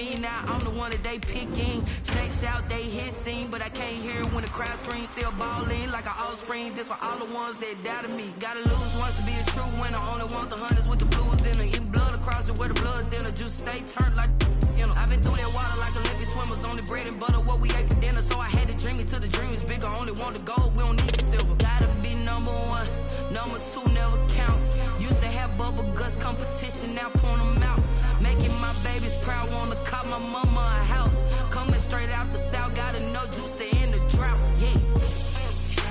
me now, I'm the one that they picking. Snakes out, they hissing, but I can't hear it when the crowd screams. Still ballin' like an offspring. This for all the ones that doubted me. Gotta lose once to be a true winner. Only want the hunters with the blues in her. Eating blood across it where the blood thinner. Juice stay turned like, you know. I've been through that water like Olympic swimmers. Only bread and butter what we ate for dinner. So I had to dream it till the dream is bigger. Only want the gold, we don't need the silver. Gotta be number one, number two never count. Used to have bubble guts competition, now point them out. Making my babies proud, wanna cop my mama a house. Coming straight out the south, gotta know juice to end the drought. Yeah,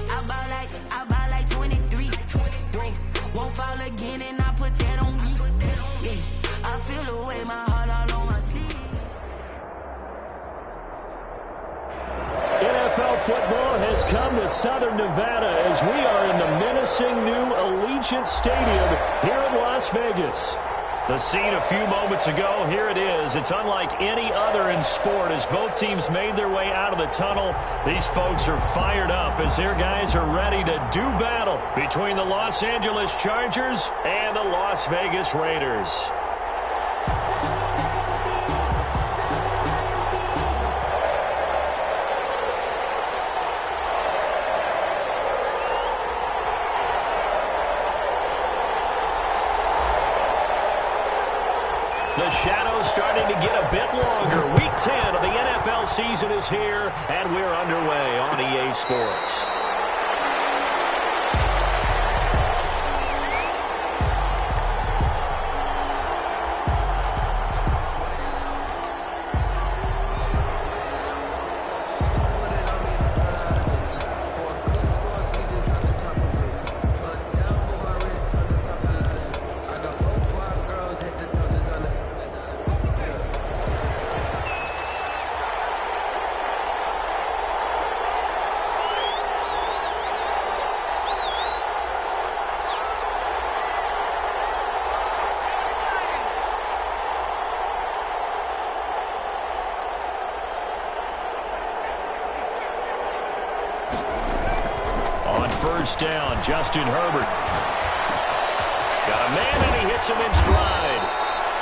I buy like 23. Won't fall again, and I put that on me. Yeah, I feel the way, my heart all on my sleeve. NFL football has come to Southern Nevada as we are in the menacing new Allegiant Stadium here in Las Vegas. The scene a few moments ago, here it is. It's unlike any other in sport as both teams made their way out of the tunnel. These folks are fired up as their guys are ready to do battle between the Los Angeles Chargers and the Las Vegas Raiders. The shadow's starting to get a bit longer. Week 10 of the NFL season is here, and we're underway on EA Sports. First down, Justin Herbert. Got a man, and he hits him in stride.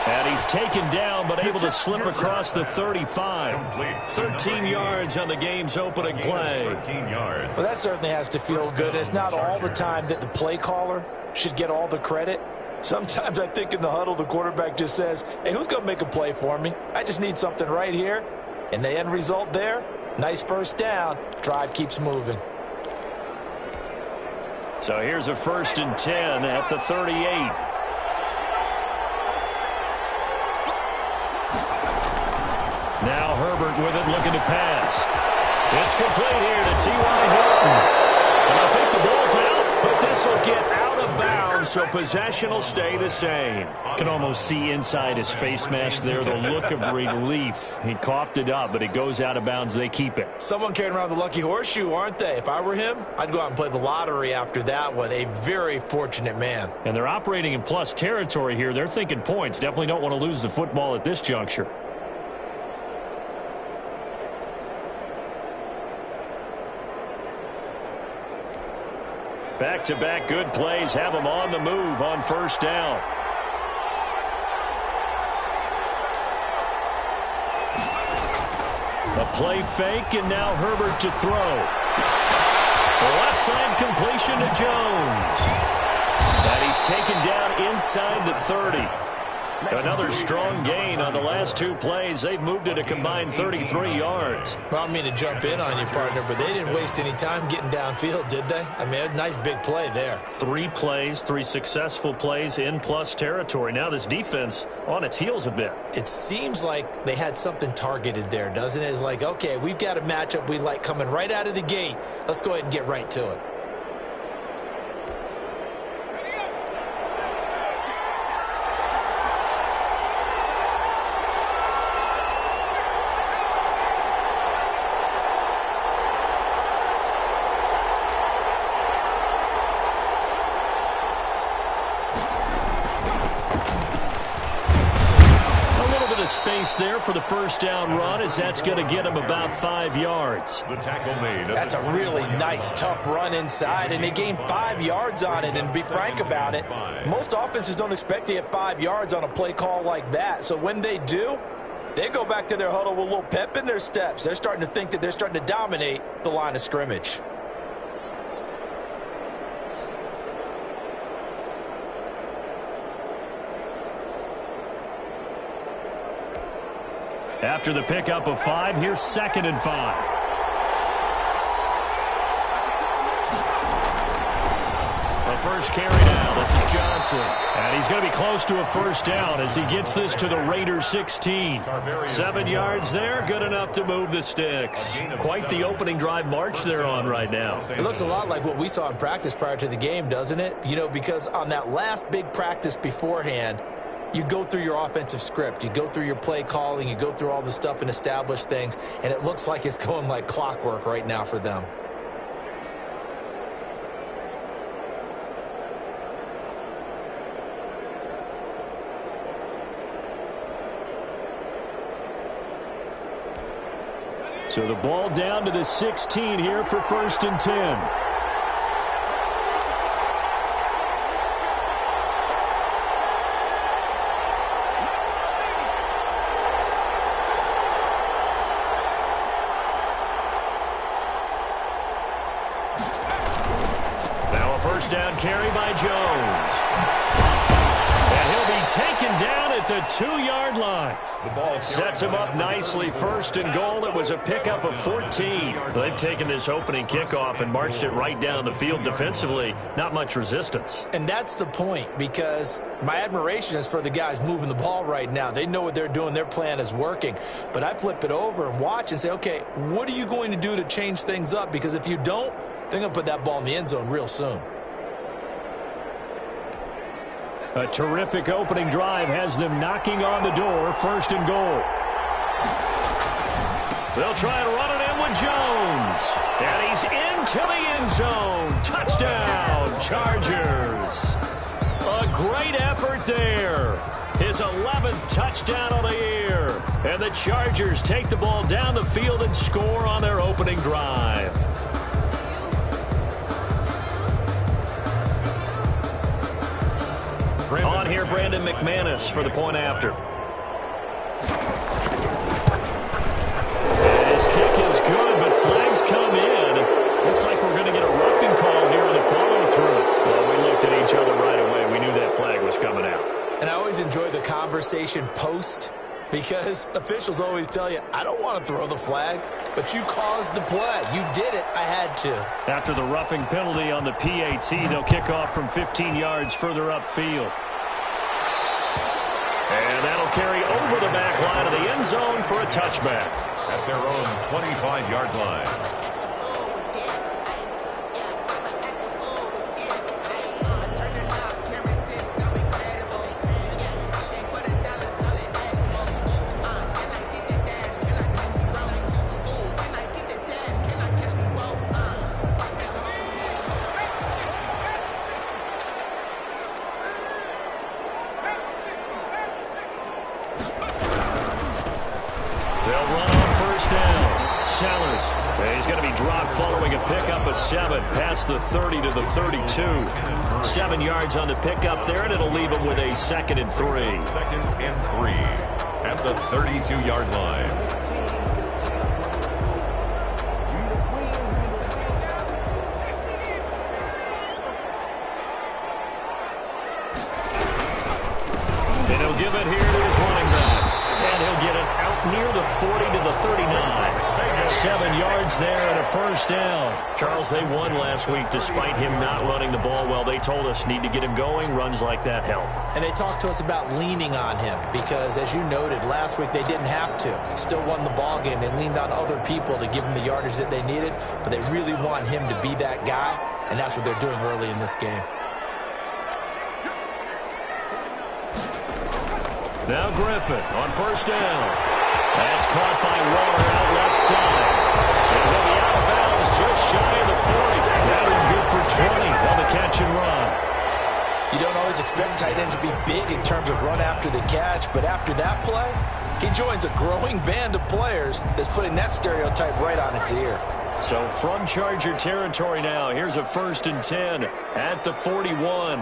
And he's taken down, but able to slip across the 35. 13 yards on the game's opening play. Well, that certainly has to feel good. It's not all the time that the play caller should get all the credit. Sometimes I think in the huddle, the quarterback just says, hey, who's going to make a play for me? I just need something right here. And the end result there, nice first down. Drive keeps moving. So here's a 1st and 10 at the 38. Now Herbert with it, looking to pass. It's complete here to T.Y. Hilton. And I think the ball's out, but this will get out of bounds, so possession will stay the same. Can almost see inside his face mask there the look of relief. He coughed it up, but it goes out of bounds. They keep it. Someone carrying around the lucky horseshoe, aren't they? If I were him, I'd go out and play the lottery after that one. A very fortunate man. And they're operating in plus territory here. They're thinking points. Definitely don't want to lose the football at this juncture. Back-to-back good plays have them on the move on first down. A play fake, and now Herbert to throw. The left side completion to Jones. And he's taken down inside the 30. Another strong gain on the last two plays. They've moved it a combined 33 yards. Well, I don't mean to jump in on you, partner, but they didn't waste any time getting downfield, did they? I mean, a nice big play there. 3 plays, 3 successful plays in plus territory. Now this defense on its heels a bit. It seems like they had something targeted there, doesn't it? It's like, okay, we've got a matchup we like coming right out of the gate. Let's go ahead and get right to it. Space there for the first down run, as that's going to get him about 5 yards. The tackle made. That's a really nice, tough run inside, and they gained 5 yards on it. And to be frank about it, most offenses don't expect to get 5 yards on a play call like that. So when they do, They go back to their huddle with a little pep in their steps. They're starting to think that they're starting to dominate the line of scrimmage. After the pickup of 5, here's 2nd and 5. First carry now. This is Johnson. And he's going to be close to a first down as he gets this to the Raiders 16. 7 yards there, good enough to move the sticks. Quite the opening drive march they're on right now. It looks a lot like what we saw in practice prior to the game, doesn't it? You know, because on that last big practice beforehand, you go through your offensive script. You go through your play calling. You go through all the stuff and establish things. And it looks like it's going like clockwork right now for them. So the ball down to the 16 here for 1st and 10. Now a first down carry by Jones. And he'll be taken down at the 2-yard line. Sets him up nicely. 1st and goal. It was a pickup of 14. They've taken this opening kickoff and marched it right down the field defensively. Not much resistance. And that's the point, because my admiration is for the guys moving the ball right now. They know what they're doing. Their plan is working. But I flip it over and watch and say, okay, what are you going to do to change things up? Because if you don't, they're going to put that ball in the end zone real soon. A terrific opening drive has them knocking on the door. 1st and goal. They'll try and run it in with Jones. And he's into the end zone. Touchdown, Chargers. A great effort there. His 11th touchdown of the year. And the Chargers take the ball down the field and score on their opening drive. On here, Brandon McManus for the point after. His kick is good, but flags come in. Looks like we're going to get a roughing call here on the follow-through. Well, we looked at each other right away. We knew that flag was coming out. And I always enjoy the conversation post, because officials always tell you, I don't want to throw the flag, but you caused the play. You did it. I had to. After the roughing penalty on the PAT, they'll kick off from 15 yards further upfield. And that'll carry over the back line of the end zone for a touchback. At their own 25-yard line. He's going to be dropped following a pickup of 7 past the 30 to the 32. 7 yards on the pickup there, and it'll leave him with a 2nd and 3. 2nd and 3 at the 32-yard line. And he'll give it here to his running back. And he'll get it out near the 40 to the 39. 7 yards there and a first down. Charles, they won last week despite him not running the ball well. They told us need to get him going. Runs like that help. And they talked to us about leaning on him because, as you noted, last week they didn't have to. Still won the ball game. They leaned on other people to give them the yardage that they needed, but they really want him to be that guy, and that's what they're doing early in this game. Now Griffin on first down. That's caught by Waller out left side. And he'll be out of bounds just shy of the 40. Now they're good for 20 on the catch and run. You don't always expect tight ends to be big in terms of run after the catch, but after that play, he joins a growing band of players that's putting that stereotype right on its ear. So from Charger territory now, here's a 1st and 10 at the 41.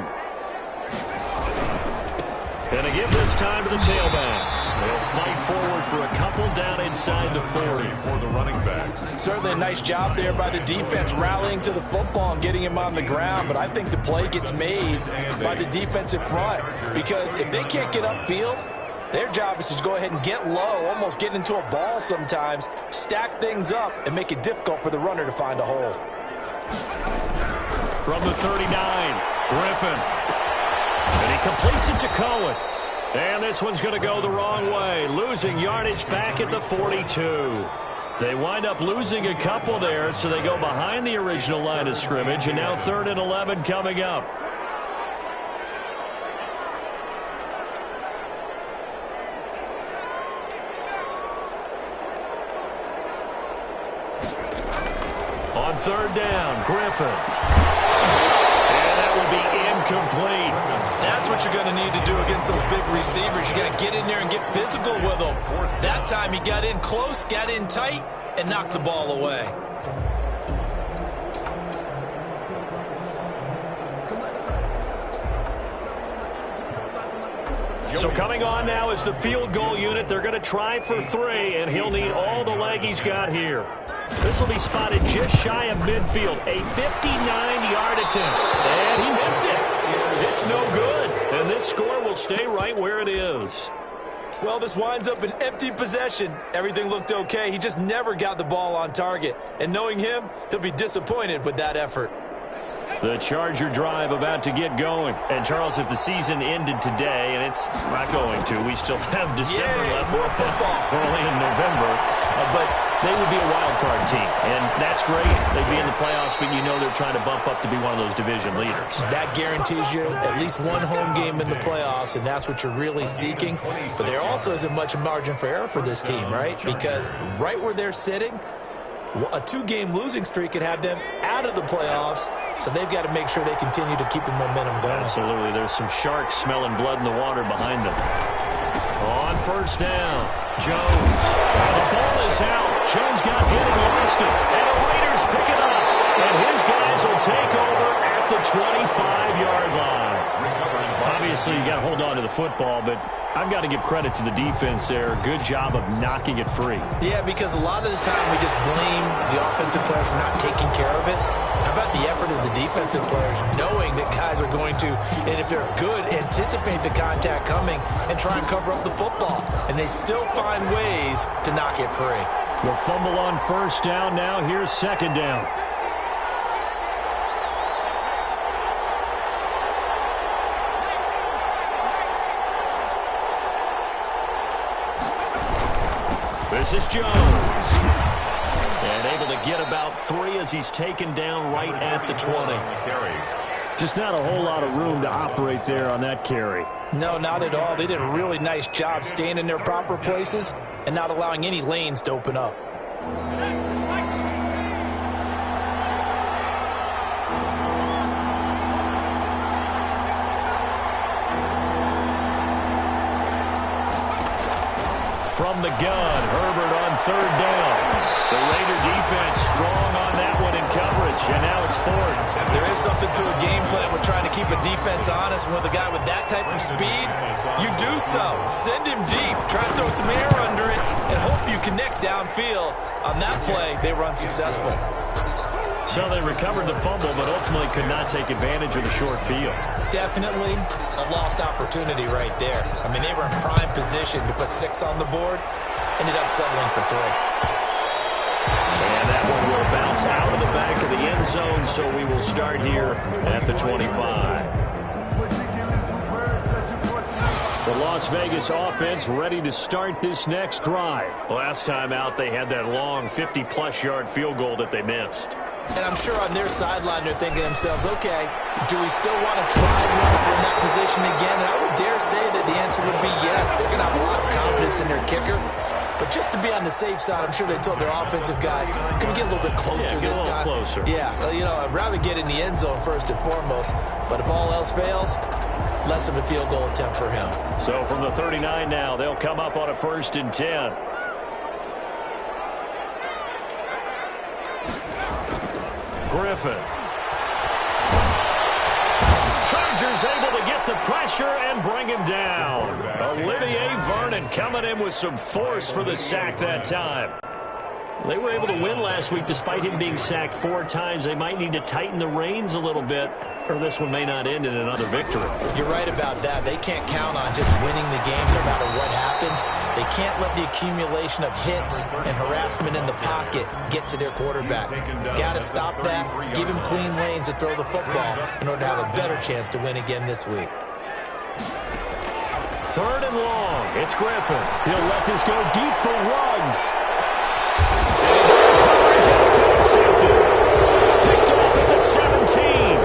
And a give this time to the tailback. They'll fight forward for a couple down inside the 40. For the running back. Certainly a nice job there by the defense rallying to the football and getting him on the ground, but I think the play gets made by the defensive front because if they can't get upfield, their job is to go ahead and get low, almost get into a ball sometimes, stack things up, and make it difficult for the runner to find a hole. From the 39, Griffin. And he completes it to Cohen. And this one's going to go the wrong way, losing yardage back at the 42. They wind up losing a couple there, so they go behind the original line of scrimmage, and now 3rd and 11 coming up. On 3rd down, Griffin. And that will be incomplete. That's what you're going to need to do against those big receivers. You got to get in there and get physical with them. That time he got in close, got in tight, and knocked the ball away. So coming on now is the field goal unit. They're going to try for 3, and he'll need all the leg he's got here. This will be spotted just shy of midfield. A 59-yard attempt. And he missed it. It's no good. And this score will stay right where it is. Well, this winds up an empty possession. Everything looked okay. He just never got the ball on target. And knowing him, he'll be disappointed with that effort. The Charger drive about to get going. And, Charles, if the season ended today, and it's not going to, we still have December left. More football. Early in November. But they would be a wild card team. And that's great. They'd be in the playoffs, but you know they're trying to bump up to be one of those division leaders. That guarantees you at least one home game in the playoffs, and that's what you're really seeking. But there also isn't much margin for error for this team, right? Because right where they're sitting, a 2-game losing streak could have them out of the playoffs, so they've got to make sure they continue to keep the momentum going. Absolutely. There's some sharks smelling blood in the water behind them. On 1st down, Jones. The ball is out. Jones got hit and lost it. And the Raiders pick it up. And his guys will take over at the 25-yard line. Obviously, you got to hold on to the football, but I've got to give credit to the defense there. Good job of knocking it free. Yeah, because a lot of the time we just blame the offensive players for not taking care of it. How about the effort of the defensive players knowing that guys are going to, and if they're good, anticipate the contact coming and try and cover up the football. And they still find ways to knock it free. The fumble on 1st down now. Here's 2nd down. This is Jones. And able to get about 3 as he's taken down right at the 20. Just not a whole lot of room to operate there on that carry. No, not at all. They did a really nice job staying in their proper places and not allowing any lanes to open up. From the gun, Herbert on 3rd down. The Raider defense strong on that one in coverage, and now it's 4th. There is something to a game plan with trying to keep a defense honest. With a guy with that type of speed, you do so. Send him deep. Try to throw some air under it and hope you connect downfield. On that play, they were unsuccessful. So they recovered the fumble, but ultimately could not take advantage of the short field. Definitely a lost opportunity right there. I mean, they were in prime position to put 6 on the board. Ended up settling for 3. And that one will bounce out of the back of the end zone, so we will start here at the 25. The Las Vegas offense ready to start this next drive. Last time out, they had that long 50-plus yard field goal that they missed. And I'm sure on their sideline they're thinking to themselves, okay, do we still want to try one if we're in that position again? And I would dare say that the answer would be yes. They're going to have a lot of confidence in their kicker. But just to be on the safe side, I'm sure they told their offensive guys, can we get a little bit closer this time? Closer. Yeah, you know, I'd rather get in the end zone first and foremost. But if all else fails, less of a field goal attempt for him. So from the 39 now, they'll come up on a 1st and 10. Griffin. Chargers Chargers able to get the pressure and bring him down. Olivier Vernon coming in with some force for the sack that time. They were able to win last week despite him being sacked 4 times. They might need to tighten the reins a little bit, or this one may not end in another victory. You're right about that. They can't count on just winning the game no matter what happens. They can't let the accumulation of hits and harassment in the pocket get to their quarterback. Got to stop that, give him clean lanes to throw the football in order to have a better chance to win again this week. 3rd and long. It's Griffin. He'll let this go deep for Ruggs. Coverage outside safety. Picked off at the 17.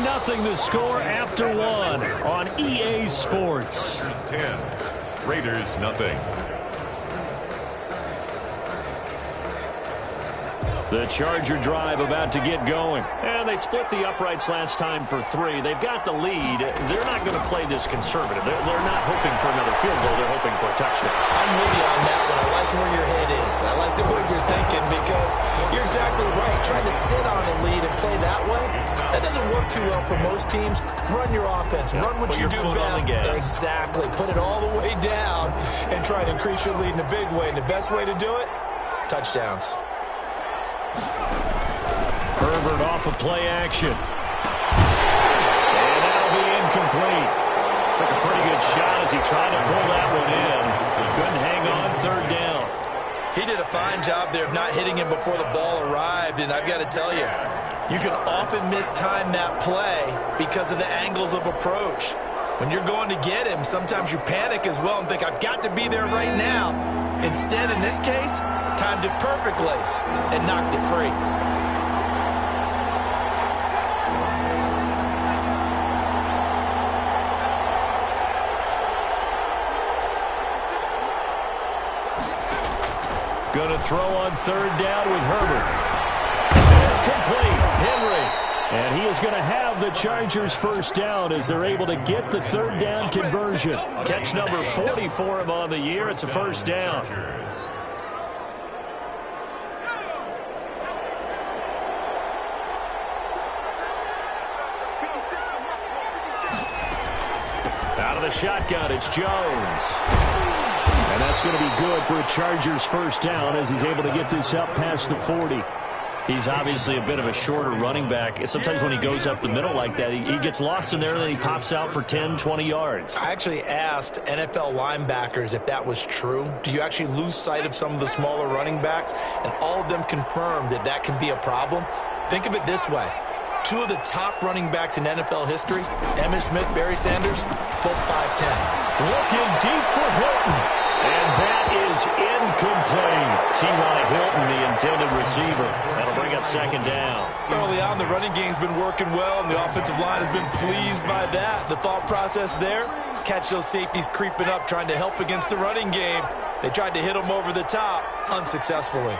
Nothing the score after 1 on EA Sports. 10, Raiders nothing. The Charger drive about to get going. And they split the uprights last time for 3. They've got the lead. They're not going to play this conservative. They're not hoping for another field goal. They're hoping for a touchdown. I'm with you on that one. I like where your head is. I like the way you're thinking because you're exactly right. Trying to sit on a lead and play that way, that doesn't work too well for most teams. Run your offense. Run what you do best. Exactly. Put it all the way down and try to increase your lead in a big way. And the best way to do it, touchdowns. Herbert off of play action. And that'll be incomplete. Took a pretty good shot as he tried to pull that one in. Couldn't hang on 3rd down. He did a fine job there of not hitting him before the ball arrived, and I've got to tell you, you can often mistime that play because of the angles of approach. When you're going to get him, sometimes you panic as well and think, I've got to be there right now. Instead, in this case, timed it perfectly and knocked it free. Going to throw on 3rd down with Herbert. And it's complete. Henry. And he is going to have the Chargers 1st down as they're able to get the 3rd down conversion. Catch number 40 for him on the year. It's a 1st down. Out of the shotgun, it's Jones. And that's going to be good for a Chargers 1st down as he's able to get this up past the 40. He's obviously a bit of a shorter running back. Sometimes when he goes up the middle like that, he gets lost in there and then he pops out for 10, 20 yards. I actually asked NFL linebackers if that was true. Do you actually lose sight of some of the smaller running backs? And all of them confirmed that that can be a problem. Think of it this way. 2 of the top running backs in NFL history, Emmitt Smith, Barry Sanders, both 5'10". Looking deep for Hilton. And that is incomplete. T.Y. Hilton, the intended receiver. That'll bring up 2nd down. Early on, the running game's been working well, and the offensive line has been pleased by that. The thought process there, catch those safeties creeping up, trying to help against the running game. They tried to hit them over the top, unsuccessfully.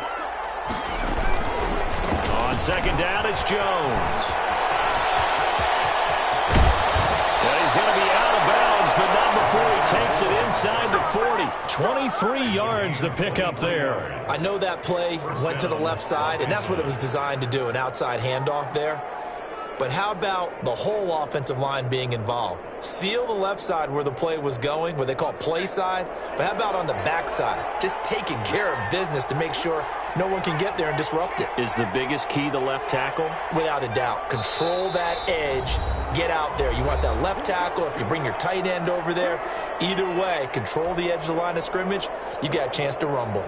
On 2nd down, it's Jones. And he's going to be out of bounds, but not before he takes it inside the 40. 23 yards the pickup there. I know that play went to the left side, and that's what it was designed to do, an outside handoff there. But how about the whole offensive line being involved? Seal the left side where the play was going, what they call play side. But how about on the back side? Just taking care of business to make sure no one can get there and disrupt it. Is the biggest key the left tackle? Without a doubt. Control that edge. Get out there. You want that left tackle. If you bring your tight end over there, either way, control the edge of the line of scrimmage. You got a chance to rumble.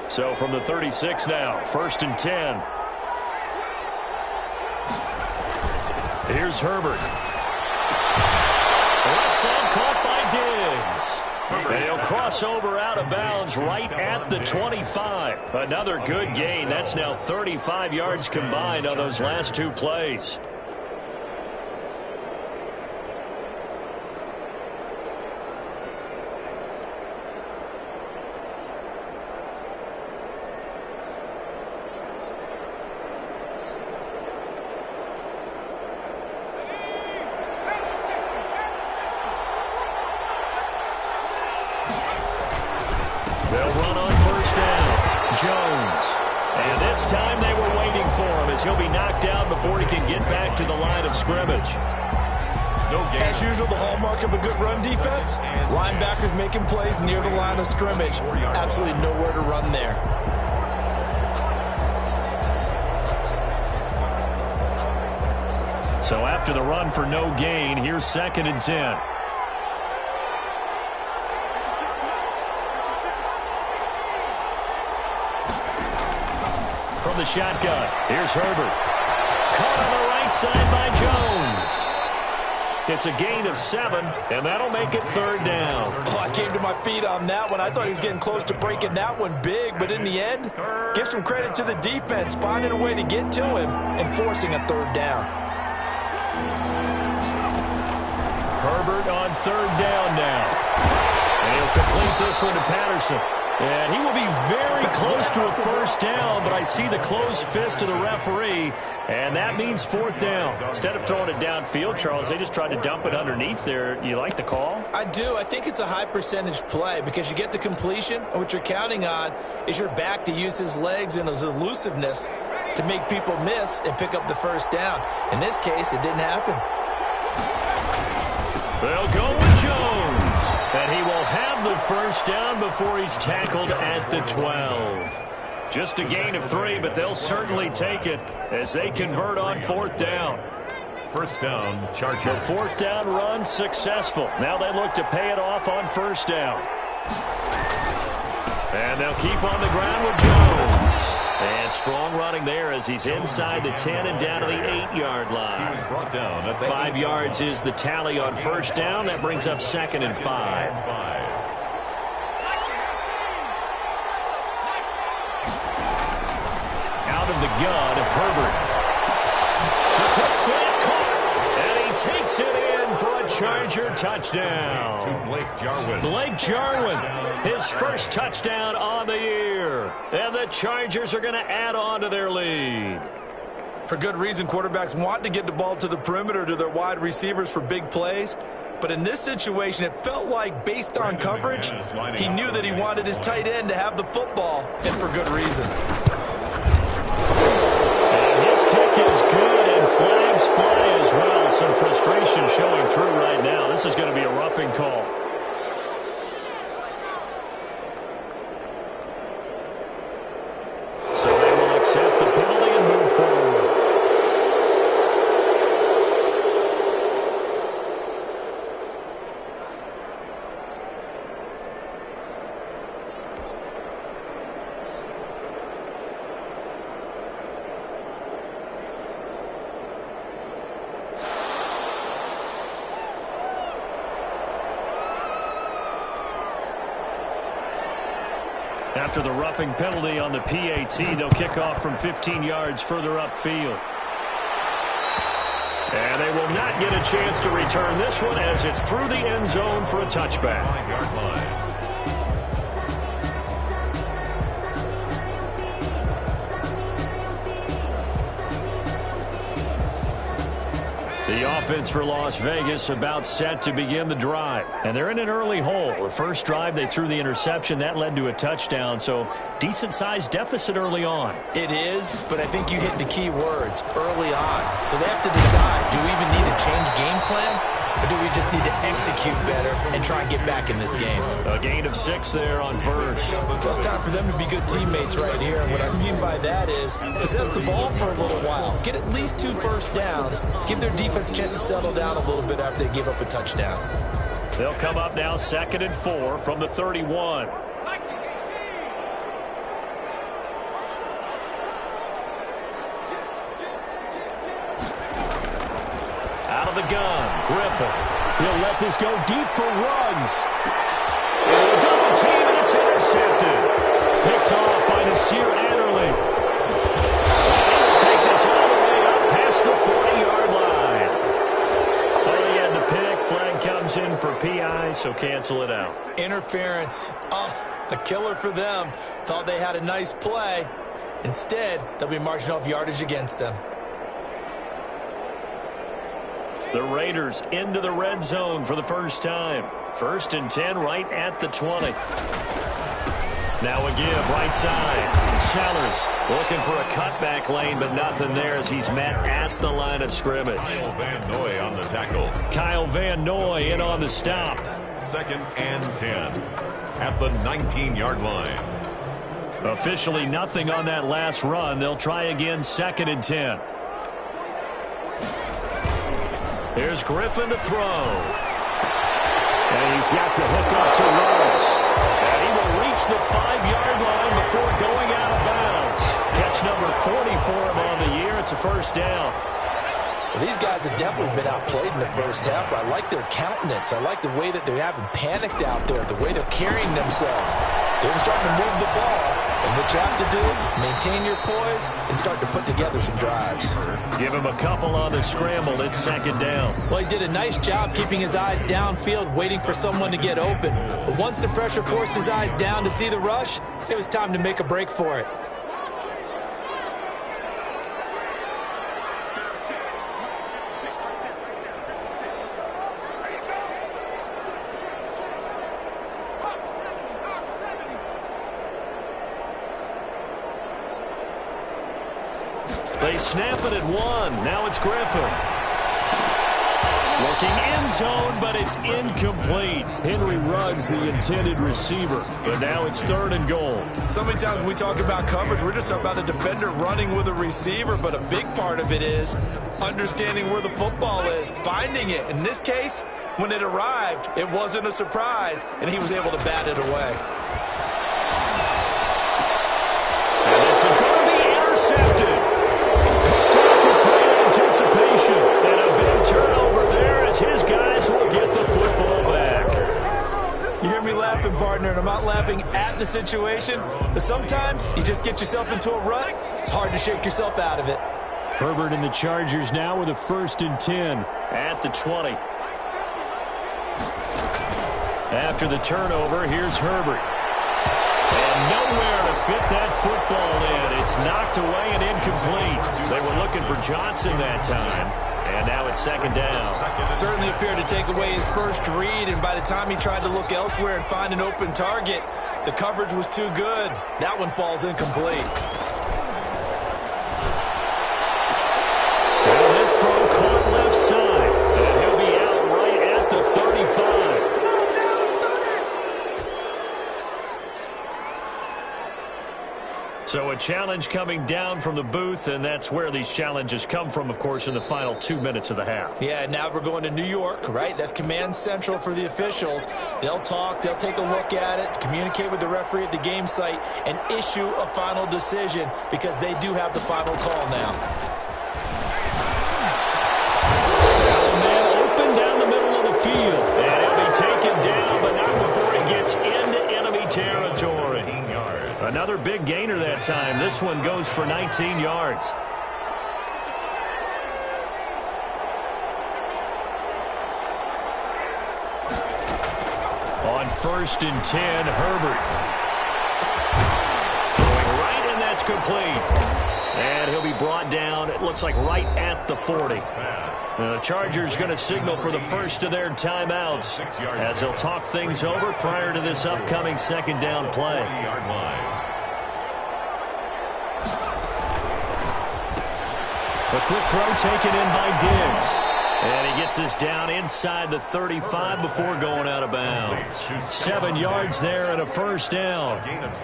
So from the 36 now, 1st and 10. Here's Herbert. Left side caught by Diggs. And he'll cross over out of bounds right at the 25. Another good gain. That's now 35 yards combined on those last 2 plays. And this time they were waiting for him as he'll be knocked down before he can get back to the line of scrimmage. As usual, the hallmark of a good run defense, linebackers making plays near the line of scrimmage. Absolutely nowhere to run there. So after the run for no gain, here's 2nd and 10. From the shotgun, here's Herbert. Caught on the right side by Jones. It's a gain of 7, and that'll make it 3rd down. Oh, I came to my feet on that one. I thought he was getting close to breaking that one big, but in the end, give some credit to the defense, finding a way to get to him and forcing a 3rd down. Herbert on 3rd down now. And he'll complete this one to Patterson. And he will be very close to a 1st down, but I see the closed fist of the referee, and that means 4th down. Instead of throwing it downfield, Charles, they just tried to dump it underneath there. You like the call? I do. I think it's a high percentage play because you get the completion, and what you're counting on is your back to use his legs and his elusiveness to make people miss and pick up the 1st down. In this case, it didn't happen. They'll go with Jones. And he will have the 1st down before he's tackled at the 12. Just a gain of 3, but they'll certainly take it as they convert on 4th down. 1st down, Chargers. The 4th down run successful. Now they look to pay it off on 1st down. And they'll keep on the ground with Jones. And strong running there as he's inside the 10 and down to the 8-yard line. He was brought down at 5 yards is the tally on 1st down. That brings up 2nd and 5. Out of the gun, Herbert. The quick slant caught, and he takes it in for a Charger touchdown. To Blake Jarwin. Blake Jarwin, his 1st touchdown on the year. And the Chargers are going to add on to their lead. For good reason, quarterbacks want to get the ball to the perimeter to their wide receivers for big plays. But in this situation, it felt like, based on coverage, he knew that he wanted his tight end to have the football, and for good reason. And his kick is good, and flags fly as well. Some frustration showing through right now. This is going to be a roughing call. So they will accept the penalty and move forward. After the roughing penalty on the PAT, they'll kick off from 15 yards further upfield. And they will not get a chance to return this one as it's through the end zone for a touchback. 5-yard line. The offense for Las Vegas about set to begin the drive. And they're in an early hole. The first drive, they threw the interception. That led to a touchdown. So decent-sized deficit early on. It is, but I think you hit the key words, early on. So they have to decide, do we even need to change game plan? Or do we just need to execute better and try and get back in this game? A gain of 6 there on 1st. Well, it's time for them to be good teammates right here. And what I mean by that is possess the ball for a little while. Get at least 2 first downs. Give their defense a chance to settle down a little bit after they give up a touchdown. They'll come up now 2nd and 4 from the 31. Out of the gun, Griffin. He'll let this go deep for Ruggs. Double team, and it's intercepted. Picked off by Nasir Adderley. He'll take this all the way up past the 40-yard line. So he had the pick. Flag comes in for PI, so cancel it out. Interference. Oh, a killer for them. Thought they had a nice play. Instead, they'll be marching off yardage against them. The Raiders into the red zone for the first time. 1st and 10 right at the 20. Now a give, right side. Sellers looking for a cutback lane, but nothing there as he's met at the line of scrimmage. Kyle Van Noy on the tackle. Kyle Van Noy in on the stop. 2nd and 10 at the 19-yard line. Officially nothing on that last run. They'll try again 2nd and 10. Here's Griffin to throw. And he's got the hook up to Rose. And he will reach the 5-yard line before going out of bounds. Catch number 40 for him on the year. It's a first down. Well, these guys have definitely been outplayed in the first half. I like their countenance. I like the way that they haven't panicked out there, the way they're carrying themselves. They're starting to move the ball. And what you have to do, maintain your poise and start to put together some drives. Give him a couple on the scramble. It's 2nd down. Well, he did a nice job keeping his eyes downfield, waiting for someone to get open. But once the pressure forced his eyes down to see the rush, it was time to make a break for it. They snap it at 1. Now it's Griffin. Looking end zone, but it's incomplete. Henry Ruggs, the intended receiver. But now it's 3rd and goal. So many times when we talk about coverage, we're just about a defender running with a receiver, but a big part of it is understanding where the football is, finding it. In this case, when it arrived, it wasn't a surprise, and he was able to bat it away. And this is going to be intercepted. Anticipation and a big turnover there as his guys will get the football back. You hear me laughing, partner, and I'm not laughing at the situation, but sometimes you just get yourself into a rut. It's hard to shake yourself out of it. Herbert and the Chargers now with a 1st and 10 at the 20. After the turnover, here's Herbert. And nowhere to fit that football in. It's knocked away and incomplete. They were looking for Johnson that time. And now it's 2nd down. Certainly appeared to take away his first read, and by the time he tried to look elsewhere and find an open target, the coverage was too good. That one falls incomplete. Well, this throw caught left side. And he'll be out right at the 35. So a challenge coming down from the booth, and that's where these challenges come from, of course, in the final 2 minutes of the half. Yeah, now we're going to New York, right? That's command central for the officials. They'll talk, they'll take a look at it, communicate with the referee at the game site, and issue a final decision because they do have the final call now. Man open down the middle of the field, and it'll be taken down, but not before he gets into enemy territory. Another big gainer that time. This one goes for 19 yards. On 1st and 10, Herbert. Throwing right, and that's complete. And he'll be brought down, it looks like right at the 40. The Chargers going to signal for the first of their timeouts as they'll talk things over prior to this upcoming 2nd down play. A quick throw taken in by Diggs. And he gets us down inside the 35 before going out of bounds. 7 yards there and a first down.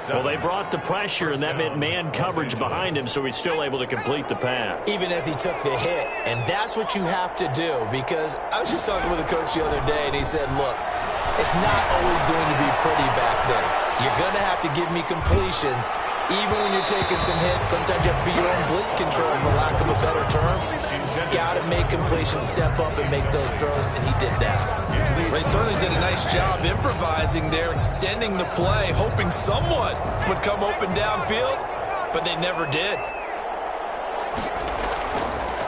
Well, they brought the pressure, and that meant man coverage behind him, so he's still able to complete the pass. Even as he took the hit. And that's what you have to do, because I was just talking with a coach the other day, and he said, look, it's not always going to be pretty back there. You're going to have to give me completions. Even when you're taking some hits, sometimes you have to be your own blitz control, for lack of a better term. Got to make completions, step up and make those throws, and he did that. Ray certainly did a nice job improvising there, extending the play, hoping someone would come open downfield, but they never did.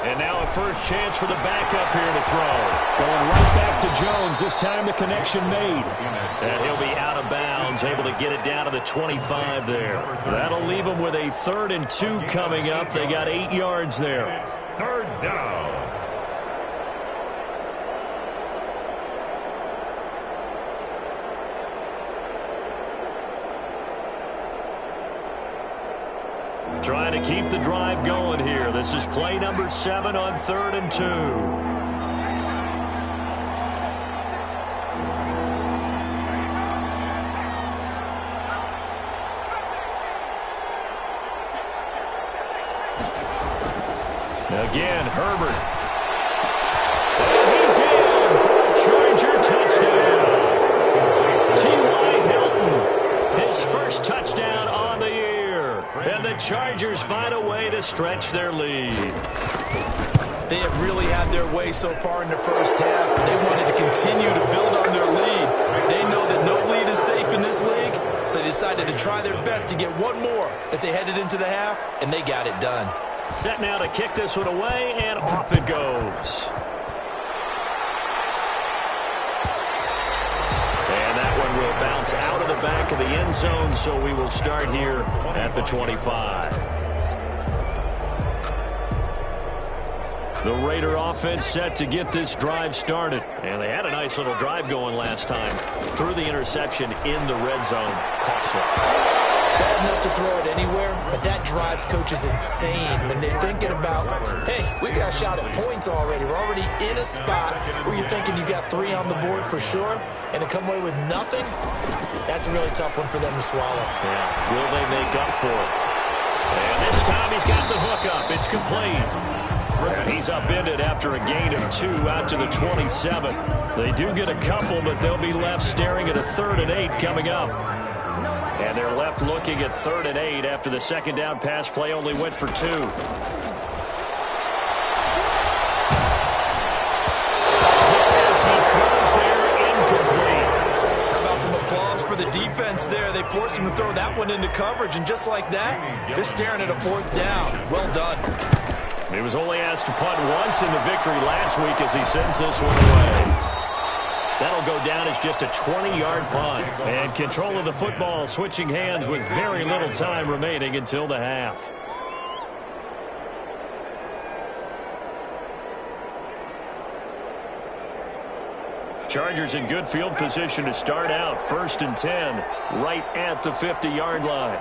And now a first chance for the backup here to throw. Going right back to Jones. This time the connection made. And he'll be out of bounds, able to get it down to the 25 there. That'll leave him with a 3rd and 2 coming up. They got 8 yards there. 3rd down. Trying to keep the drive going here. This is play number 7 on 3rd and 2. Again, Herbert. And he's in for a Charger touchdown. T.Y. Hilton, his first touchdown on the year. And the Chargers find a way to stretch their lead. They have really had their way so far in the first half, but they wanted to continue to build on their lead. They know that no lead is safe in this league, so they decided to try their best to get one more as they headed into the half, and they got it done. Set now to kick this one away, and off it goes. And that one will bounce out of the back of the end zone, so we will start here at the 25. The Raider offense set to get this drive started. And they had a nice little drive going last time. Threw the interception in the red zone. Costly. Bad enough to throw it anywhere, but that drives coaches insane when they're thinking about, hey, we got a shot at points already. We're already in a spot where you're thinking you got 3 on the board for sure, and to come away with nothing, that's a really tough one for them to swallow. Yeah, will they make up for it? And this time he's got the hook up. It's complete. And he's upended after a gain of 2 out to the 27. They do get a couple, but they'll be left staring at a 3rd and 8 coming up. And they're left looking at 3rd and 8 after the second down pass play only went for 2. As he throws there, incomplete. How about some applause for the defense there? They forced him to throw that one into coverage, and just like that, they're staring at a 4th down. Well done. He was only asked to punt once in the victory last week as he sends this one away. That'll go down as just a 20-yard punt. And control of the football switching hands with very little time remaining until the half. Chargers in good field position to start out. 1st and 10, right at the 50-yard line.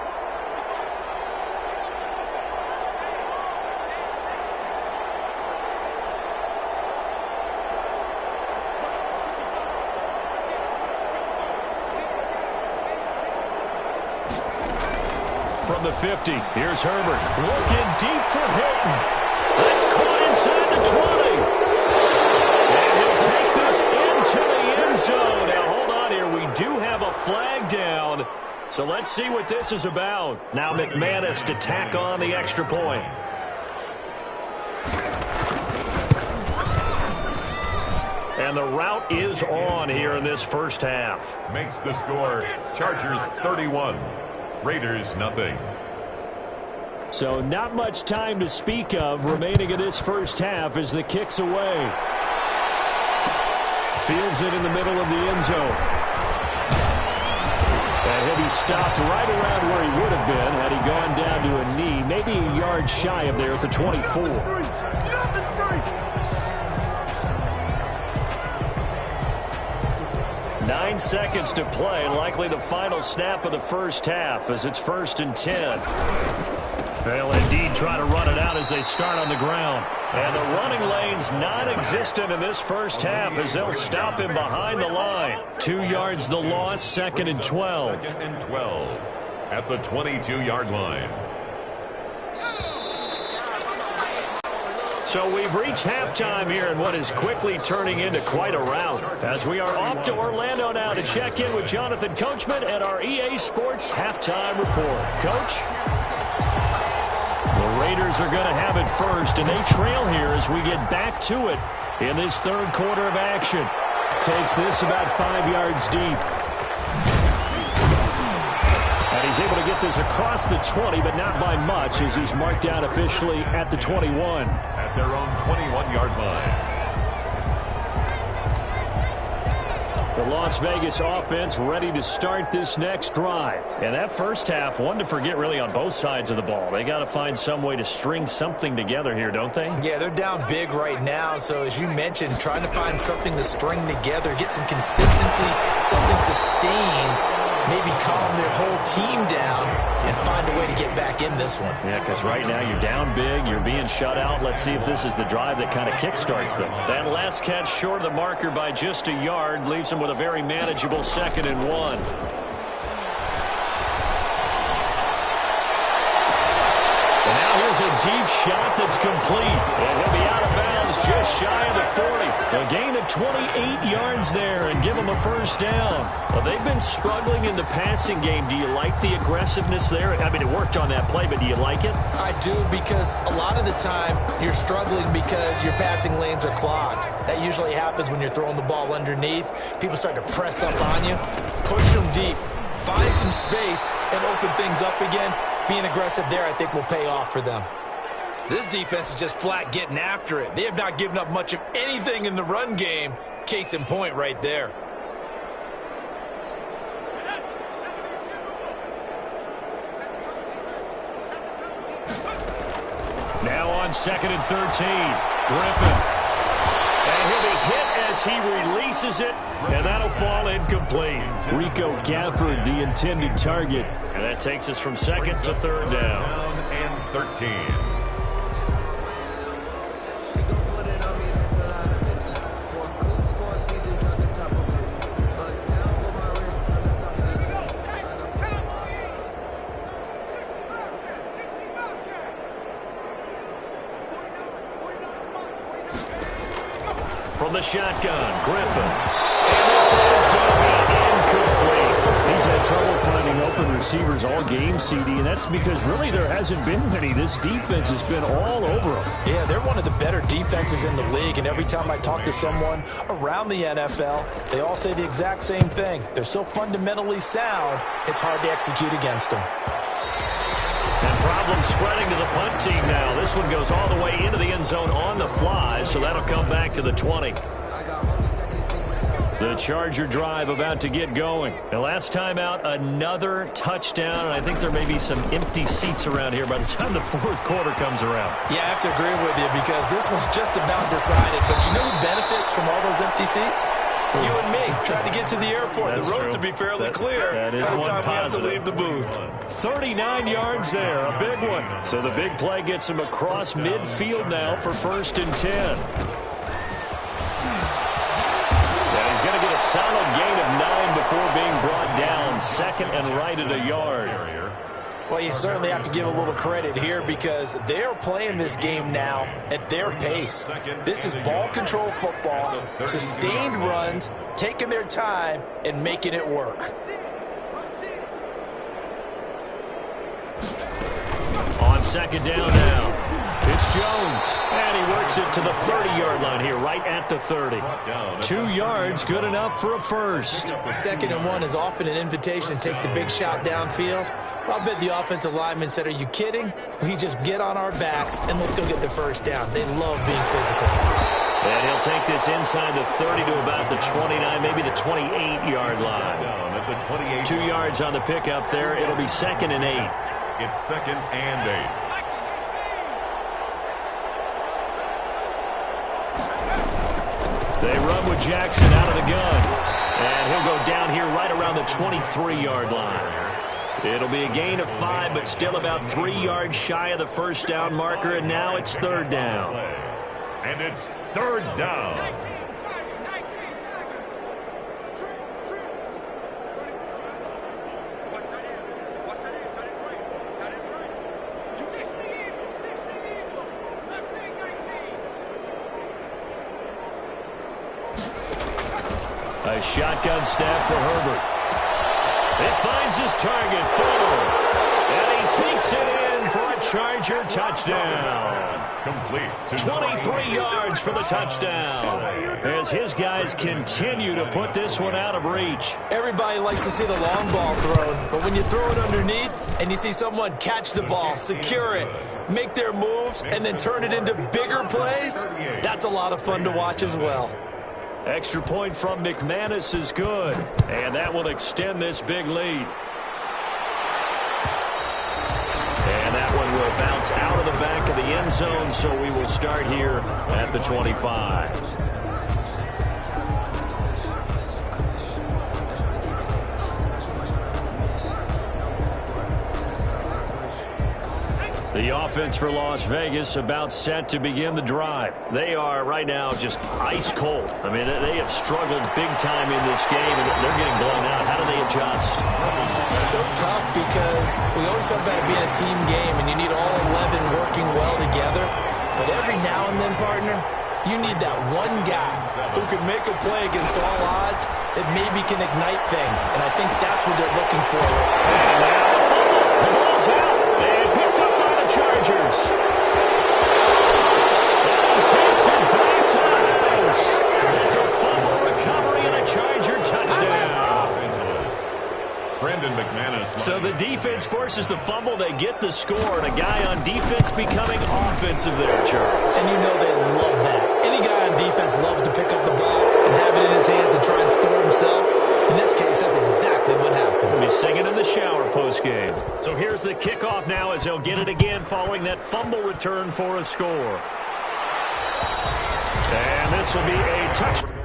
From the 50, here's Herbert. Looking deep for Hilton. That's caught inside the 20. And he'll take this into the end zone. Now, hold on here. We do have a flag down. So let's see what this is about. Now McManus to tack on the extra point. And the route is on here in this first half. Makes the score Chargers 31. Raiders nothing. So not much time to speak of remaining in this first half as the kick's away. Fields it in the middle of the end zone. And he'll be stopped right around where he would have been had he gone down to a knee, maybe a yard shy of there at the 24. 9 seconds to play, likely the final snap of the first half as it's 1st and 10. They'll indeed try to run it out as they start on the ground. And the running lane's non-existent in this first half as they'll stop him behind the line. 2 yards the loss, 2nd and 12. 2nd and 12 at the 22-yard line. So we've reached halftime here in what is quickly turning into quite a rout as we are off to Orlando now to check in with Jonathan Coachman at our EA Sports Halftime Report. Coach? The Raiders are going to have it first, and they trail here as we get back to it in this 3rd quarter of action. Takes this about 5 yards deep. And he's able to get this across the 20, but not by much as he's marked down officially at the 21. At their own 21-yard line. The Las Vegas offense ready to start this next drive. And that first half, one to forget really on both sides of the ball. They got to find some way to string something together here, don't they? Yeah, they're down big right now. So as you mentioned, trying to find something to string together, get some consistency, something sustained. maybe calm their whole team down and find a way to get back in this one. Yeah, because right now you're down big, you're being shut out. Let's see if this is the drive that kind of kickstarts them. That last catch short of the marker by just a yard leaves them with a very manageable 2nd and 1. And now here's a deep shot that's complete. And he'll be out of bounds just shy of the 40. A gain of 28 yards there and give them a first down. Well, they've been struggling in the passing game. Do you like the aggressiveness there? I mean, it worked on that play, but do you like it? I do, because a lot of the time you're struggling because your passing lanes are clogged. That usually happens when you're throwing the ball underneath. People start to press up on you. Push them deep. Find some space and open things up again. Being aggressive there, I think, will pay off for them. This defense is just flat getting after it. They have not given up much of anything in the run game. Case in point right there. Now on 2nd and 13. Griffin. And he'll be hit as he releases it, and that'll fall incomplete. Rico Gafford, the intended target. And that takes us from 2nd to 3rd down. And 13. From the shotgun, Griffin. And this is going to be incomplete. He's had trouble finding open receivers all game, CD, and that's because really there hasn't been many. This defense has been all over them. Yeah, they're one of the better defenses in the league, and every time I talk to someone around the NFL, they all say the exact same thing. They're so fundamentally sound, it's hard to execute against them. And problem spreading to the punt team now. This one goes all the way into the end zone on the fly, so that'll come back to the 20. The Charger drive about to get going. The last time out, another touchdown, and I think there may be some empty seats around here by the time the 4th quarter comes around. Yeah, I have to agree with you because this one's just about decided. But you know who benefits from all those empty seats? You and me, trying to get to the airport. That's the road true. to be fairly clear that is by the one time positive. we have to leave the booth. 39 yards there, a big one. So the big play gets him across midfield now for 1st and 10. And he's going to get a solid gain of 9 before being brought down. 2nd and right at a yard. Well, you certainly have to give a little credit here because they're playing this game now at their pace. This is ball control football, sustained runs, taking their time, and making it work. On 2nd down now. It's Jones, and he works it to the 30-yard line here, right at the 30. 2 yards, good enough for a first. 2nd and 1 is often an invitation to take the big shot downfield. Well, I bet the offensive lineman said, are you kidding? We just get on our backs, and let's go get the first down. They love being physical. And he'll take this inside the 30 to about the 29, maybe the 28-yard line. 2 yards on the pickup there. It'll be 2nd and 8. It's 2nd and 8. They run with Jackson out of the gun. And he'll go down here right around the 23-yard line. It'll be a gain of 5, but still about 3 yards shy of the first down marker, and now it's 3rd down. And it's 3rd down. A shotgun snap for Herbert. It finds his target, Fuller. And he takes it in for a Charger touchdown. Complete. 23 yards for the touchdown. As his guys continue to put this one out of reach. Everybody likes to see the long ball thrown, but when you throw it underneath and you see someone catch the ball, secure it, make their moves, and then turn it into bigger plays, that's a lot of fun to watch as well. Extra point from McManus is good, and that will extend this big lead. And that one will bounce out of the back of the end zone, so we will start here at the 25. The offense for Las Vegas about set to begin the drive. They are right now just ice cold. I mean, they have struggled big time in this game, and they're getting blown out. How do they adjust? So tough because we always talk about it being a team game, and you need all 11 working well together. But every now and then, partner, you need that one guy who can make a play against all odds that maybe can ignite things. And I think that's what they're looking for. And now, the ball's out. And picked up by the Chargers. And he takes it back to the house. It's a fumble recovery and a Charger touchdown. Brandon McManus. So the defense forces the fumble. They get the score, and a guy on defense becoming offensive there, Charles. And you know they love that. Any guy on defense loves to pick up the ball and have it in his hands and try and score himself. In this case, that's exactly what happened. He'll be singing in the shower postgame. So here's the kickoff now as he'll get it again following that fumble return for a score. And this will be a touchdown.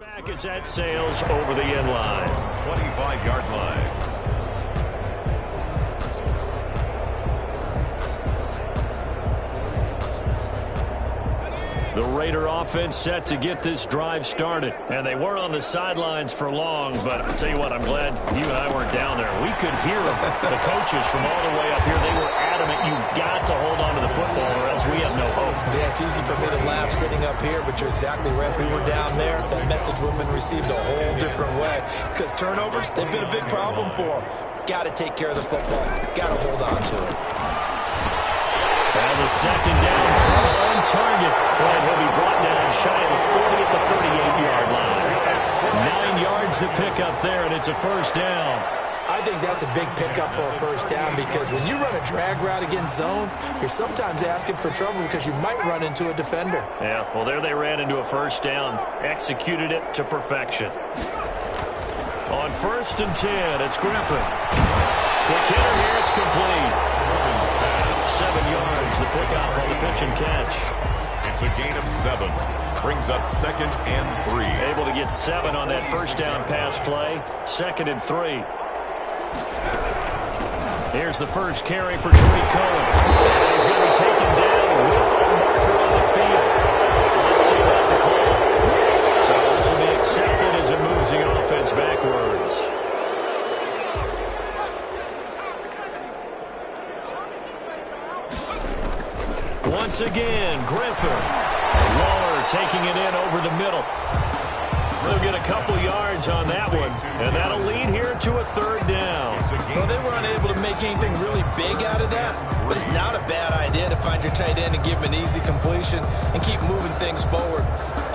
Back as that sails over the end line. 25-yard line. The Raider offense set to get this drive started. And they weren't on the sidelines for long, but I'll tell you what, I'm glad you and I weren't down there. We could hear the coaches from all the way up here. They were adamant, you've got to hold on to the football or else we have no hope. Yeah, it's easy for me to laugh sitting up here, but you're exactly right. If we were down there, that message would have been received a whole different way. Because turnovers, they've been a big problem for them. Got to take care of the football. Got to hold on to it. And the second down throw on target. And he'll be brought down shy of the 40 at the 38-yard line. 9 yards to pick up there, and it's a first down. I think that's a big pickup for a first down because when you run a drag route against zone, you're sometimes asking for trouble because you might run into a defender. Yeah, well, there they ran into a first down. Executed it to perfection. On 1st and 10, it's Griffin. Quick hitter here, it's complete. 7 yards, the pickup on the pitch and catch. It's a gain of 7. Brings up 2nd and 3. Able to get 7 on that first down pass play. 2nd and 3. Here's the first carry for Tariq Cohen. And he's going to be taken down with a marker on the field. So let's see about the call. So this will be accepted as it moves the offense backwards. Once again, Griffin. Waller taking it in over the middle. They'll get a couple yards on that one, and that'll lead here to a 3rd down. Well, they were unable to make anything really big out of that, but it's not a bad idea to find your tight end and give him an easy completion and keep moving things forward.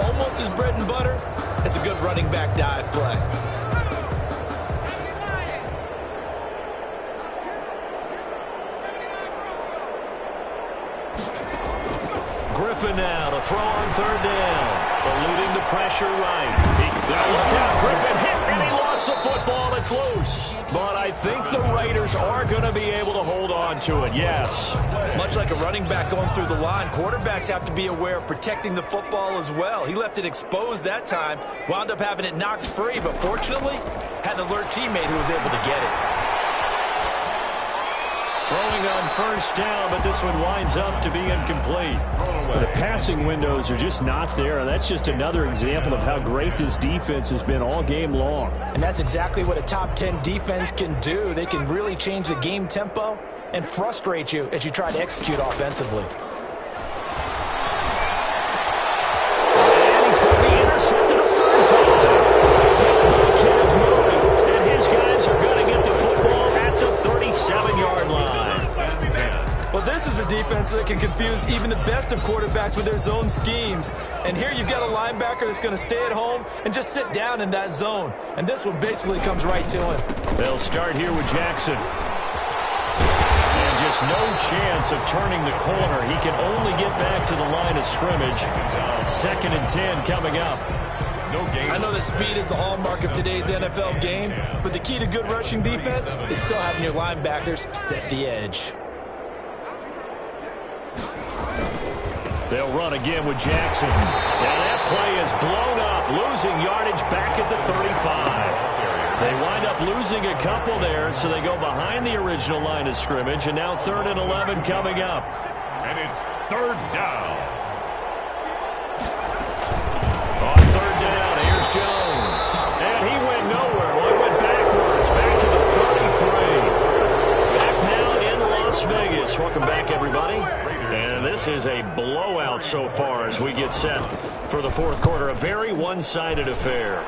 Almost as bread and butter as a good running back dive play. Griffin now to throw on 3rd down. Eluding the pressure right. Now look out, Griffin hit and he lost the football. It's loose. But I think the Raiders are going to be able to hold on to it, yes. Much like a running back going through the line, quarterbacks have to be aware of protecting the football as well. He left it exposed that time, wound up having it knocked free, but fortunately, had an alert teammate who was able to get it. Throwing on 1st down, but this one winds up to be incomplete. The passing windows are just not there. That's just another example of how great this defense has been all game long. And that's exactly what a top 10 defense can do. They can really change the game tempo and frustrate you as you try to execute offensively. And he's going to be intercepted a 3rd time. Picked by James Murray. And his guys are going to get the football at the 37-yard line. Well, this This is a defense that can confuse even the best of quarterbacks with their zone schemes. And here you've got a linebacker that's going to stay at home and just sit down in that zone. And this one basically comes right to him. They'll start here with Jackson. And just no chance of turning the corner. He can only get back to the line of scrimmage. 2nd and 10 coming up. I know that speed is the hallmark of today's NFL game, but the key to good rushing defense is still having your linebackers set the edge. They'll run again with Jackson. Now that play is blown up, losing yardage back at the 35. They wind up losing a couple there, so they go behind the original line of scrimmage, and now 3rd and 11 coming up. And it's 3rd down. On 3rd down, here's Jones. And he went nowhere. Well, he went backwards, back to the 33. Back now in Las Vegas. Welcome back, everybody. And this is a blowout so far as we get set for the 4th quarter. A very one-sided affair.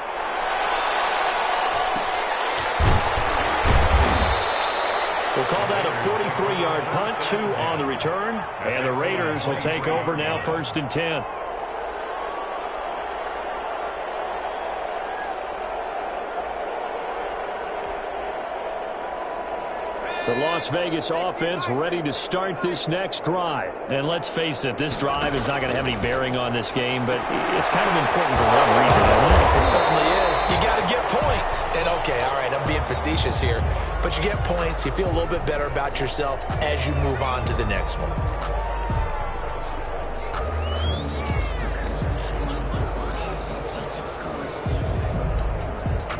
We'll call that a 43-yard punt, 2 on the return. And the Raiders will take over now, 1st and 10. The Las Vegas offense ready to start this next drive. And let's face it, this drive is not going to have any bearing on this game, but it's kind of important for one reason, isn't it? It certainly is. You got to get points. And okay, all right, I'm being facetious here, but you get points, you feel a little bit better about yourself as you move on to the next one.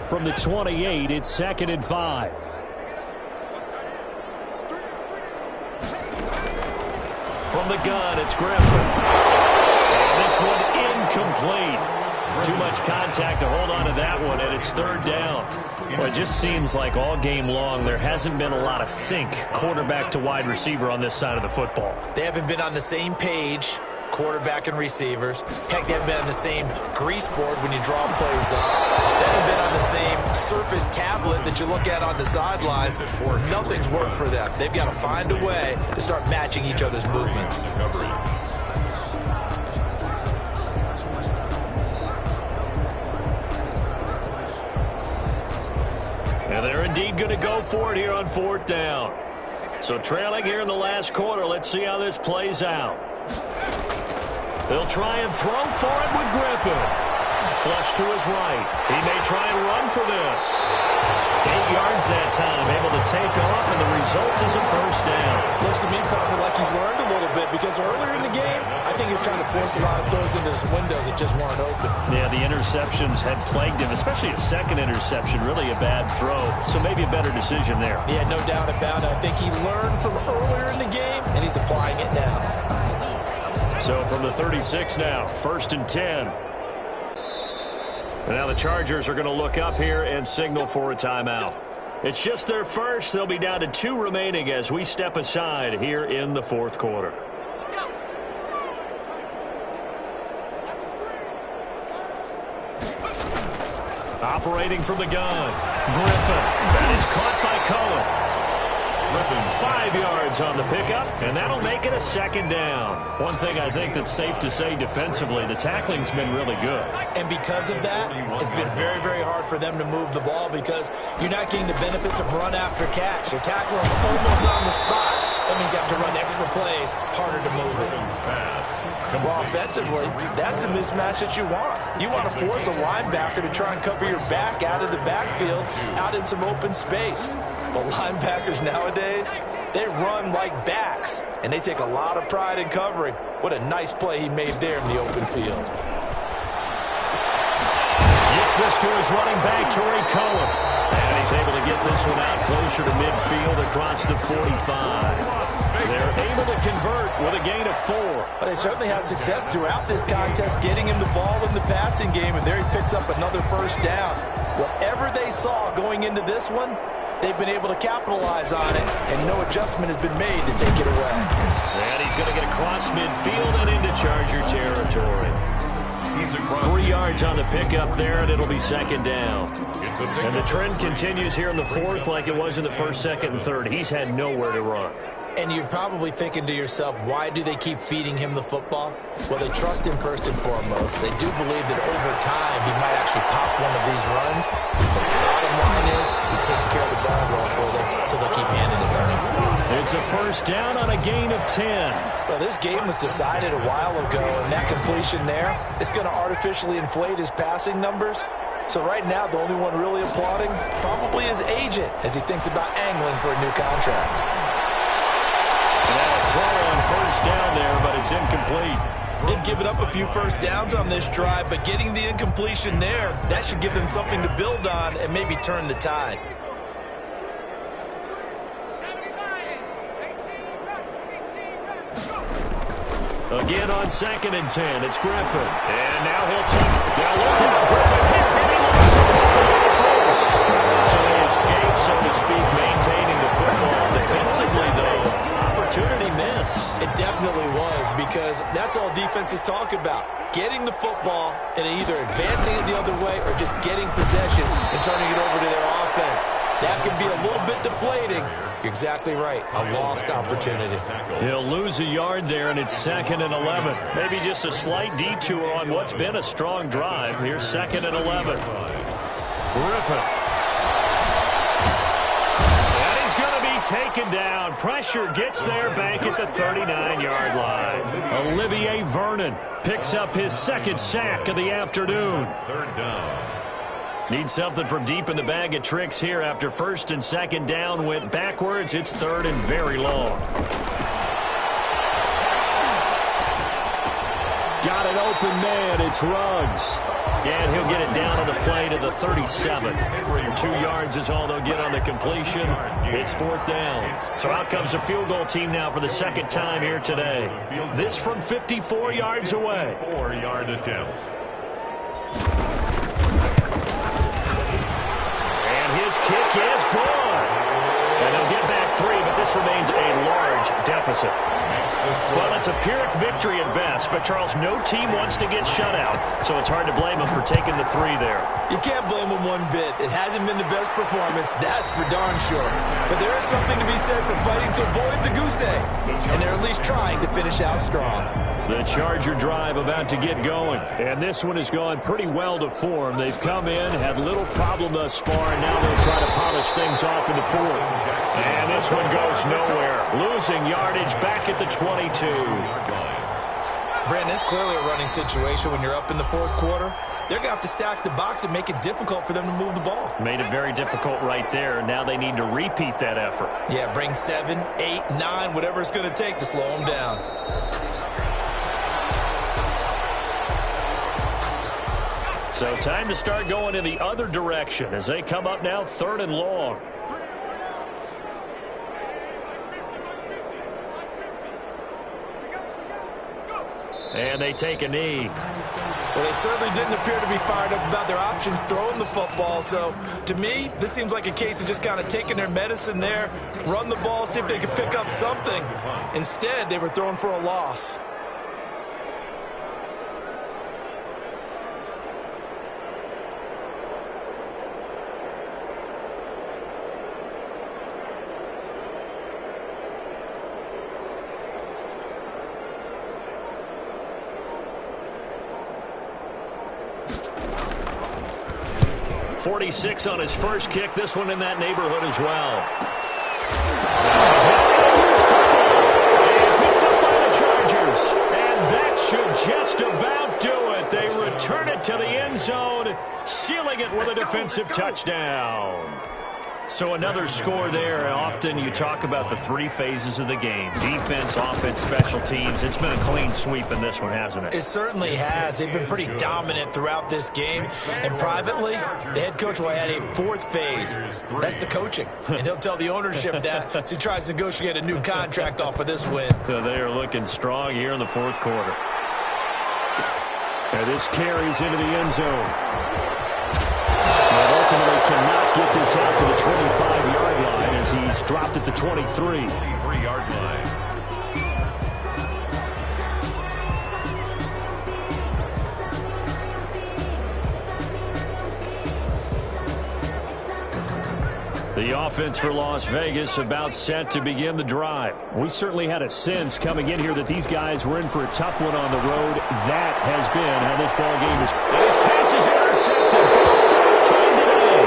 From the 28, it's 2nd and 5. From the gun, it's Griffin. And this one incomplete. Too much contact to hold on to that one, and it's 3rd down. Well, it just seems like all game long there hasn't been a lot of sync quarterback to wide receiver on this side of the football. They haven't been on the same page, quarterback and receivers. Heck, they haven't been on the same grease board when you draw plays up. They haven't been on the same surface tablet that you look at on the sidelines. Nothing's worked for them. They've got to find a way to start matching each other's movements. And they're indeed going to go for it here on 4th down. So trailing here in the last quarter, let's see how this plays out. They'll try and throw for it with Griffin. Flush to his right. He may try and run for this. 8 yards that time, able to take off, and the result is a 1st down. Looks to me, partner, like he's learned a little bit, because earlier in the game, I think he was trying to force a lot of throws into his windows that just weren't open. Yeah, the interceptions had plagued him, especially a 2nd interception, really a bad throw. So maybe a better decision there. Yeah, no doubt about it. I think he learned from earlier in the game, and he's applying it now. So from the 36 now, 1st and 10. And now the Chargers are going to look up here and signal for a timeout. It's just their first. They'll be down to 2 remaining as we step aside here in the 4th quarter. Operating from the gun, Griffin. That is caught by Cohen. 5 yards on the pickup, and that'll make it a 2nd down. One thing I think that's safe to say defensively, the tackling's been really good. And because of that, it's been very, very hard for them to move the ball because you're not getting the benefits of run after catch. You're tackling almost on the spot. That means you have to run extra plays, harder to move it. Well, offensively, that's the mismatch that you want. You want to force a linebacker to try and cover your back out of the backfield, out in some open space. But linebackers nowadays, they run like backs, and they take a lot of pride in covering. What a nice play he made there in the open field. Gets this to his running back, Torrey Cohen. And he's able to get this one out closer to midfield across the 45. They're able to convert with a gain of 4. Well, they certainly had success throughout this contest, getting him the ball in the passing game, and there he picks up another 1st down. Whatever they saw going into this one, they've been able to capitalize on it, and no adjustment has been made to take it away. And he's going to get across midfield and into Charger territory. 3 yards on the pickup there, and it'll be 2nd down. And the trend continues here in the 4th like it was in the 1st, 2nd, and 3rd. He's had nowhere to run. And you're probably thinking to yourself, why do they keep feeding him the football? Well, they trust him first and foremost. They do believe that over time he might actually pop one of these runs. But the bottom line is he takes care of the ball well for them, so they'll keep handing it to him. It's a first down on a gain of 10. Well, this game was decided a while ago, and that completion there is going to artificially inflate his passing numbers. So right now, the only one really applauding probably his agent as he thinks about angling for a new contract. And a throw on first down there, but it's incomplete. They've given up a few first downs on this drive, but getting the incompletion there, that should give them something to build on and maybe turn the tide. Again on 2nd and 10, it's Griffin. And now he'll take it. Now look out, Griffin hit, and he lost it. It's loose. So they escape, so to speak, maintaining the football. Defensively, though, opportunity miss. It definitely was, because that's all defenses talk about. Getting the football and either advancing it the other way or just getting possession and turning it over to their offense. That can be a little bit deflating. You're exactly right. A lost opportunity. He'll lose a yard there, and it's 2nd and 11. Maybe just a slight detour on what's been a strong drive. Here's 2nd and 11. Griffin. And he's going to be taken down. Pressure gets there back at the 39-yard line. Olivier Vernon picks up his 2nd sack of the afternoon. 3rd down. Need something from deep in the bag of tricks here after 1st and 2nd down went backwards. It's 3rd and very long. Got an open man. It's Ruggs. And he'll get it down on the play to the 37. 2 yards is all they'll get on the completion. It's 4th down. So out comes a field goal team now for the 2nd time here today. This from 54 yards away. 4-yard attempt. His kick is good. And they'll get back 3, but this remains a large deficit. Well, it's a Pyrrhic victory at best, but, Charles, no team wants to get shut out, so it's hard to blame them for taking the 3 there. You can't blame them one bit. It hasn't been the best performance, that's for darn sure. But there is something to be said for fighting to avoid the goose egg, and they're at least trying to finish out strong. The Charger drive about to get going, and this one has gone pretty well to form. They've come in, had little problem thus far, and now they'll try to polish things off in the 4th. And this one goes nowhere. Losing yardage back at the 22. Brandon, it's clearly a running situation when you're up in the 4th quarter. They're going to have to stack the box and make it difficult for them to move the ball. Made it very difficult right there. Now they need to repeat that effort. Yeah, bring 7, 8, 9, whatever it's going to take to slow them down. So time to start going in the other direction as they come up now 3rd and long. And they take a knee. Well, they certainly didn't appear to be fired up about their options throwing the football. So, to me, this seems like a case of just kind of taking their medicine there, run the ball, see if they could pick up something. Instead, they were throwing for a loss. .46 on his first kick. This one in that neighborhood as well. And picked up by the Chargers. And that should just about do it. They return it to the end zone, sealing it with a defensive touchdown. So another score there. Often you talk about the 3 phases of the game. Defense, offense, special teams. It's been a clean sweep in this one, hasn't it? It certainly has. They've been pretty dominant throughout this game. And privately, the head coach will add a 4th phase. That's the coaching. And he'll tell the ownership that as he tries to negotiate a new contract off of this win. So they are looking strong here in the 4th quarter. And this carries into the end zone. And ultimately cannot get this out to the 25-yard line as he's dropped at the 23. 23-yard line. The offense for Las Vegas about set to begin the drive. We certainly had a sense coming in here that these guys were in for a tough one on the road. That has been how this ball game is. And his pass is intercepted for the third time today.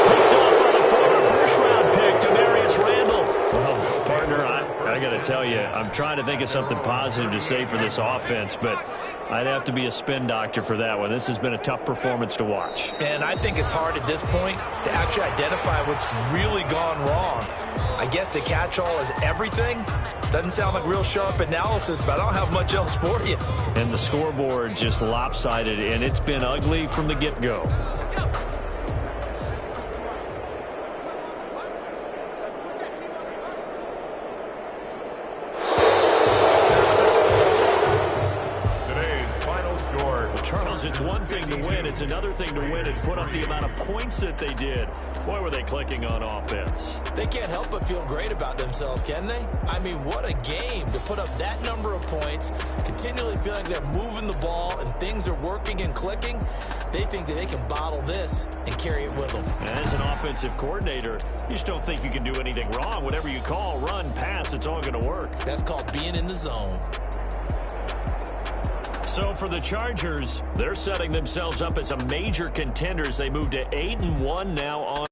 Picked up by the former first-round pick, Demarius Randall. Well, partner, I got to tell you, I'm trying to think of something positive to say for this offense, but I'd have to be a spin doctor for that one. This has been a tough performance to watch. And I think it's hard at this point to actually identify what's really gone wrong. I guess the catch-all is everything. Doesn't sound like real sharp analysis, but I don't have much else for you. And the scoreboard just lopsided, and it's been ugly from the get-go. It's one thing to win. It's another thing to win and put up the amount of points that they did. Boy, were they clicking on offense. They can't help but feel great about themselves, can they? I mean, what a game to put up that number of points, continually feeling they're moving the ball and things are working and clicking. They think that they can bottle this and carry it with them. And as an offensive coordinator, you just don't think you can do anything wrong. Whatever you call, run, pass, it's all going to work. That's called being in the zone. So for the Chargers, they're setting themselves up as a major contender as they move to 8-1 now on.